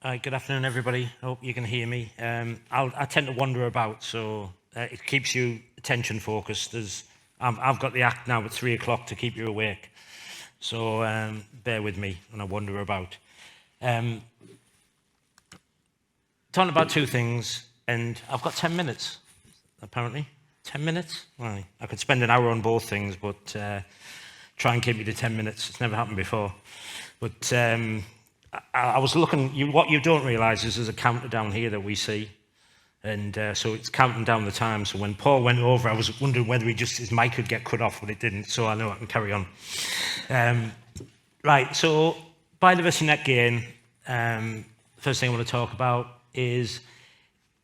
Good afternoon, everybody. Hope you can hear me. I tend to wander about, so it keeps you attention focused. I've got the act now at 3 o'clock to keep you awake, so bear with me when I wander about. Talking about two things, and I've got 10 minutes, apparently. 10 minutes? Well, I could spend an hour on both things, but try and keep me to 10 minutes. It's never happened before. But I was looking, what you don't realise is there's a counter down here that we see. And so it's counting down the time. So when Paul went over, I was wondering whether his mic could get cut off, but it didn't. So I know I can carry on. Right, so biodiversity net gain, first thing I want to talk about is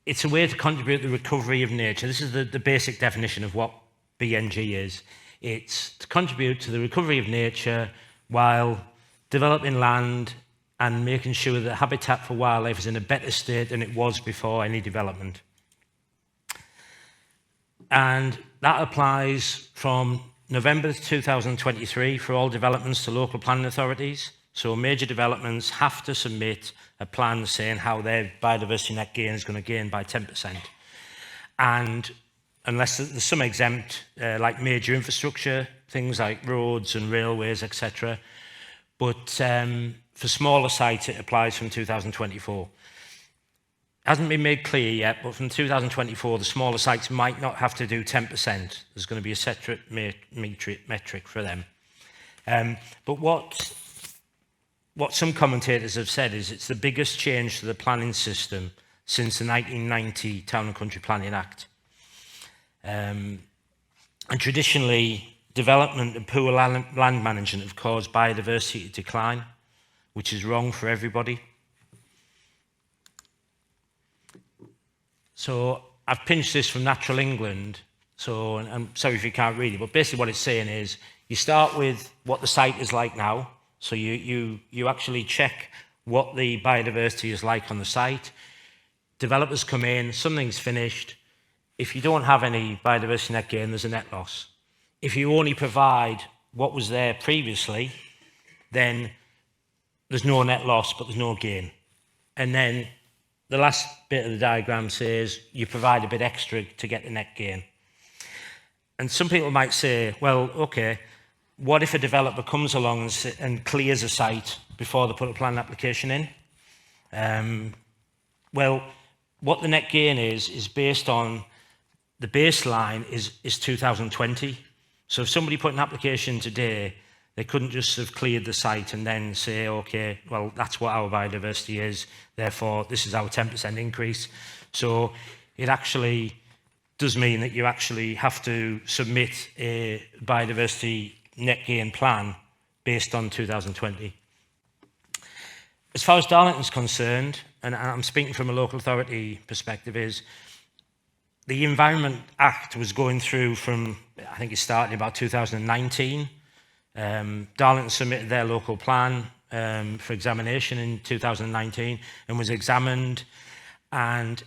it's a way to contribute to the recovery of nature. This is the basic definition of what BNG is. It's to contribute to the recovery of nature while developing land and making sure that habitat for wildlife is in a better state than it was before any development. And that applies from November 2023 for all developments to local planning authorities. So major developments have to submit a plan saying how their biodiversity net gain is going to gain by 10%. And unless there's some exempt, like major infrastructure, things like roads and railways, etc. But for smaller sites, it applies from 2024. It hasn't been made clear yet, but from 2024, the smaller sites might not have to do 10%. There's going to be a separate metric for them. But what some commentators have said is it's the biggest change to the planning system since the 1990 Town and Country Planning Act. And traditionally, development and poor land management have caused biodiversity to decline, which is wrong for everybody. So I've pinched this from Natural England, so and I'm sorry if you can't read it, but basically what it's saying is you start with what the site is like now, so you actually check what the biodiversity is like on the site. Developers come in, something's finished. If you don't have any biodiversity net gain, there's a net loss. If you only provide what was there previously, then there's no net loss, but there's no gain. And then the last bit of the diagram says you provide a bit extra to get the net gain. And some people might say, well, okay, what if a developer comes along and clears a site before they put a planning application in? Well, what the net gain is based on the baseline is 2020. So if somebody put an application today, they couldn't just have cleared the site and then say, okay, well, that's what our biodiversity is, therefore this is our 10% increase. So it actually does mean that you actually have to submit a biodiversity net gain plan based on 2020. As far as Darlington's concerned, and I'm speaking from a local authority perspective, is the Environment Act was going through from, I think it started in about 2019. Darlington submitted their local plan for examination in 2019 and was examined. And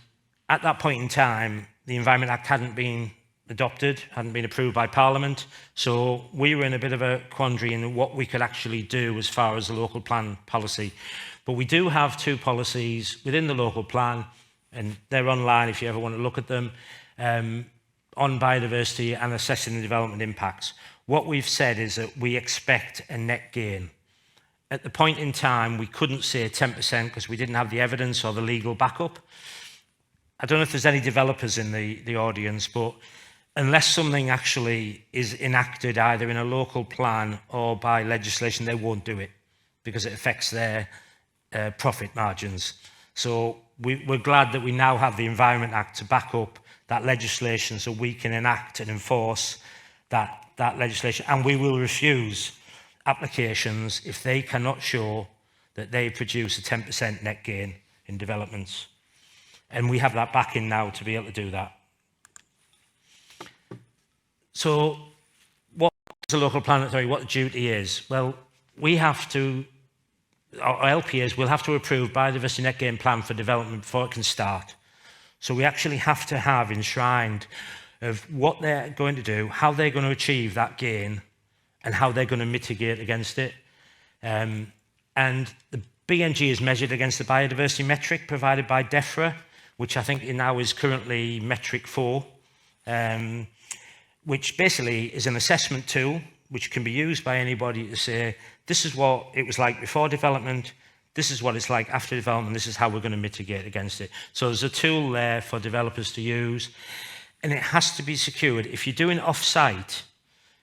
at that point in time, the Environment Act hadn't been adopted, hadn't been approved by Parliament. So we were in a bit of a quandary in what we could actually do as far as the local plan policy. But we do have two policies within the local plan, and they're online if you ever want to look at them, on biodiversity and assessing the development impacts. What we've said is that we expect a net gain. At the point in time, we couldn't say 10% because we didn't have the evidence or the legal backup. I don't know if there's any developers in the audience, but unless something actually is enacted either in a local plan or by legislation, they won't do it because it affects their profit margins. So we're glad that we now have the Environment Act to back up that legislation so we can enact and enforce that legislation, and we will refuse applications if they cannot show that they produce a 10% net gain in developments. And we have that backing now to be able to do that. So what is a local planning authority, what the duty is? Well, we have to, our LPAs will have to approve biodiversity net gain plan for development before it can start. So we actually have to have enshrined of what they're going to do, how they're going to achieve that gain, and how they're going to mitigate against it. And BNG is measured against the biodiversity metric provided by DEFRA, which I think now is currently metric 4, which basically is an assessment tool which can be used by anybody to say, this is what it was like before development, this is what it's like after development, this is how we're going to mitigate against it. So there's a tool there for developers to use, and it has to be secured. If you're doing off-site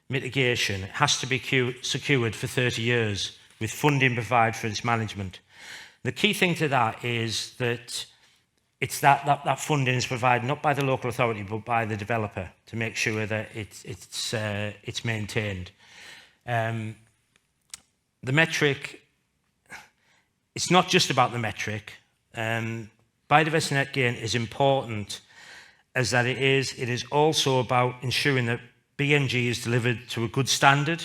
mitigation, it has to be secured for 30 years with funding provided for its management. The key thing to that is that it's that funding is provided not by the local authority but by the developer to make sure that it's maintained. The metric, it's not just about the metric. Biodiversity net gain is important as that it is also about ensuring that BNG is delivered to a good standard,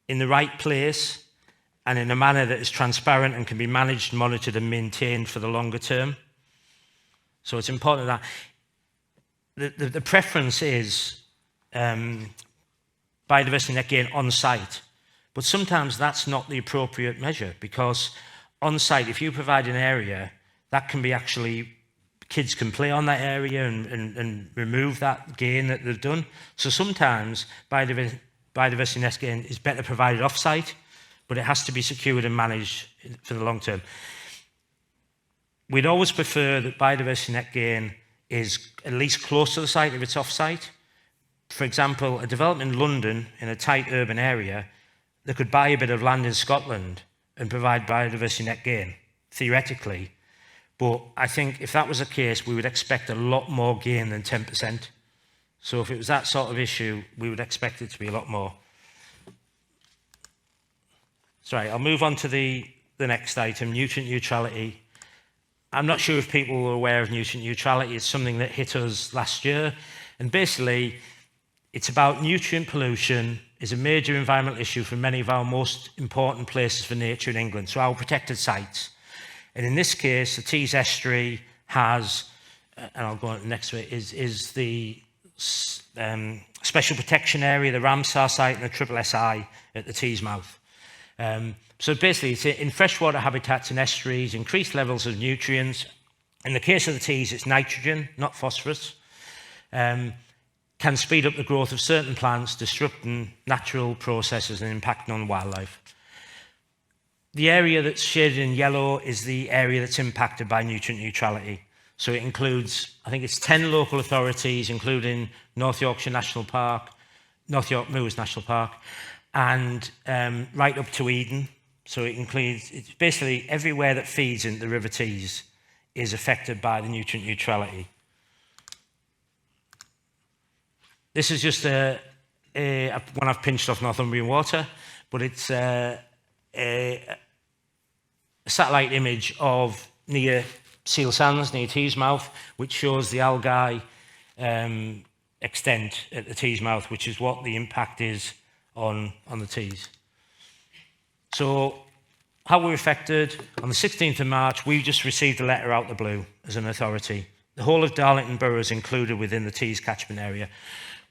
in the right place, and in a manner that is transparent and can be managed, monitored and maintained for the longer term. So it's important that the preference is biodiversity net gain on site, but sometimes that's not the appropriate measure, because on site, if you provide an area, that can be actually, kids can play on that area and remove that gain that they've done. So sometimes biodiversity net gain is better provided off site, but it has to be secured and managed for the long term. We'd always prefer that biodiversity net gain is at least close to the site if it's off-site. For example, a development in London, in a tight urban area, they could buy a bit of land in Scotland and provide biodiversity net gain, theoretically. But I think if that was the case, we would expect a lot more gain than 10%. So if it was that sort of issue, we would expect it to be a lot more. Sorry, I'll move on to the next item, nutrient neutrality. I'm not sure if people are aware of nutrient neutrality. It's something that hit us last year. And basically, it's about nutrient pollution is a major environmental issue for many of our most important places for nature in England, so our protected sites. And in this case, the Tees Estuary has, and I'll go on to the next bit, is the special protection area, the Ramsar site and the Triple SI at the Tees mouth. So basically, it's in freshwater habitats and estuaries, increased levels of nutrients. In the case of the Tees, it's nitrogen, not phosphorus. Can speed up the growth of certain plants, disrupting natural processes and impacting on wildlife. The area that's shaded in yellow is the area that's impacted by nutrient neutrality. So it includes, I think it's 10 local authorities, including North Yorkshire National Park, North York Moors National Park, and right up to Eden. So it includes, it's basically everywhere that feeds into the River Tees is affected by the nutrient neutrality. This is just one I've pinched off Northumbrian Water, but it's a satellite image of near Seal Sands, near Tees mouth, which shows the algae extent at the Tees mouth, which is what the impact is on the Tees. So how we're affected, on the 16th of March, we just received a letter out the blue as an authority. The whole of Darlington Borough is included within the Tees catchment area.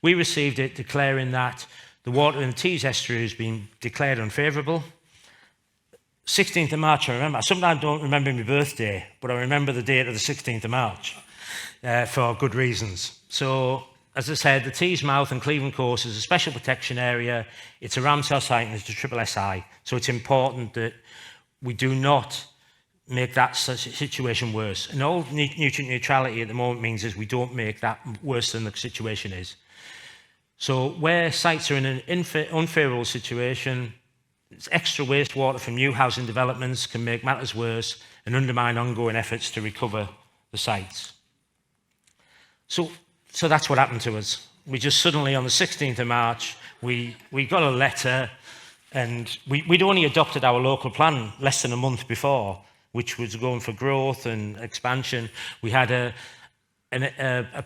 We received it declaring that the water in the Tees estuary has been declared unfavourable. 16th of March, I remember. I sometimes don't remember my birthday, but I remember the date of the 16th of March for good reasons. So, as I said, the Tees mouth and Cleveland Coast is a special protection area. It's a Ramsar site and it's a Triple SI. So it's important that we do not make that situation worse. And all nutrient neutrality at the moment means is we don't make that worse than the situation is. So where sites are in an unfavourable situation, extra wastewater from new housing developments can make matters worse and undermine ongoing efforts to recover the sites. So that's what happened to us. We just suddenly, on the 16th of March, we got a letter, and we'd only adopted our local plan less than a month before, which was going for growth and expansion. We had a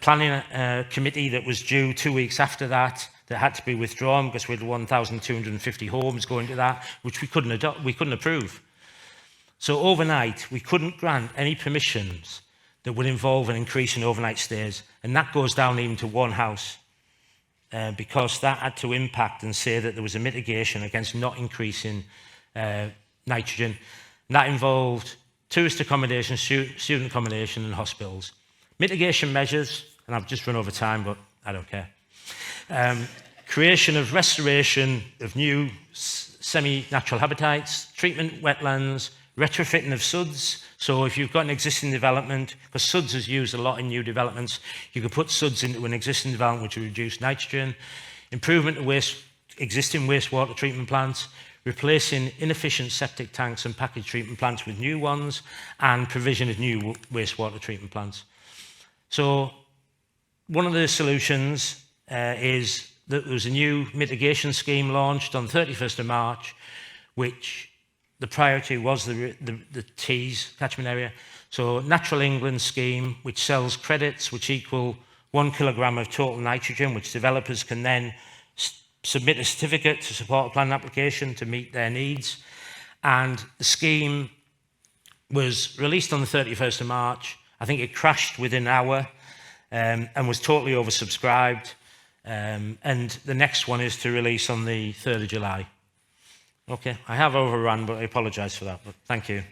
planning committee that was due 2 weeks after that had to be withdrawn because we had 1,250 homes going to that, which we couldn't approve. So overnight, we couldn't grant any permissions that would involve an increase in overnight stays, and that goes down even to one house, because that had to impact and say that there was a mitigation against not increasing nitrogen. And that involved tourist accommodation, student accommodation and hospitals. Mitigation measures, and I've just run over time, but I don't care. Creation of restoration of new semi-natural habitats, treatment wetlands, retrofitting of SUDs. So if you've got an existing development, because SUDs is used a lot in new developments, you could put SUDs into an existing development which will reduce nitrogen, improvement of existing wastewater treatment plants, replacing inefficient septic tanks and package treatment plants with new ones, and provision of new wastewater treatment plants. So one of the solutions is that there was a new mitigation scheme launched on 31st of March, which the priority was the Tees catchment area. So Natural England scheme, which sells credits which equal 1 kilogram of total nitrogen, which developers can then submit a certificate to support a planning application to meet their needs. And the scheme was released on the 31st of March. I think it crashed within an hour and was totally oversubscribed. And the next one is to release on the 3rd of July. Okay, I have overrun, but I apologise for that, but thank you.